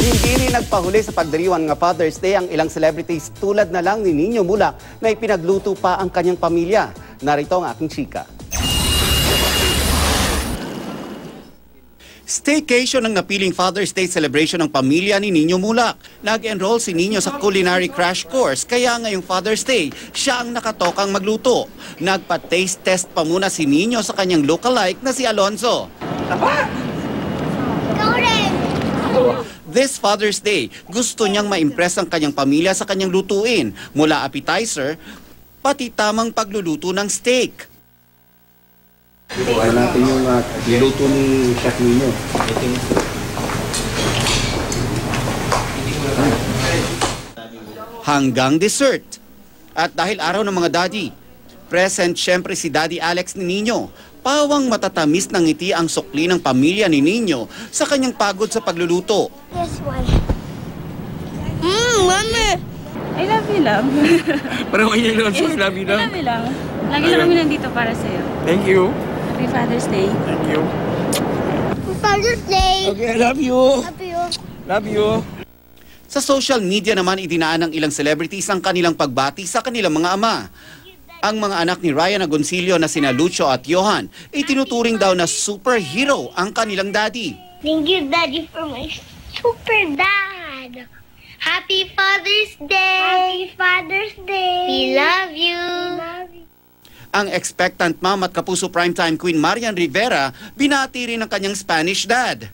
Hindi rin nagpahuli sa pagdiriwang ng Father's Day ang ilang celebrities tulad na lang ni Nino Mulak na ipinagluto pa ang kanyang pamilya. Narito ang aking chika. Staycation ang napiling Father's Day celebration ng pamilya ni Nino Mulak. Nag-enroll si Nino sa culinary crash course kaya ngayong Father's Day, siya ang nakatokang magluto. Nagpa-taste test pa muna si Nino sa kanyang lookalike na si Alonzo. This Father's Day, gusto niyang ma-impress ang kanyang pamilya sa kanyang lutuin, mula appetizer, pati tamang pagluluto ng steak. Buhay natin yung niluto ni Chef Nino. Hanggang dessert. At dahil araw ng mga daddy, present syempre si Daddy Alex ni Nino. Pawang matatamis ng ngiti ang sukli ng pamilya ni Nino sa kanyang pagod sa pagluluto. This one. Mami! I love you, love. Parang kayo lang, so I love you I love you, love. Lagi lang kami nandito para sa'yo. Thank you. Happy Father's Day. Thank you. Father's Day! Okay, I love you. Love you. Love you. Sa social media naman idinaan ng ilang celebrities ang kanilang pagbati sa kanilang mga ama. Ang mga anak ni Ryan Agoncillo na sina Lucio at Johan ay tinuturing daw na superhero ang kanilang daddy. Thank you, Daddy, for my super dad. Happy Father's Day! Happy Father's Day! We love you! Ang expectant mom at Kapuso Primetime Queen Marian Rivera binati rin ang kanyang Spanish dad.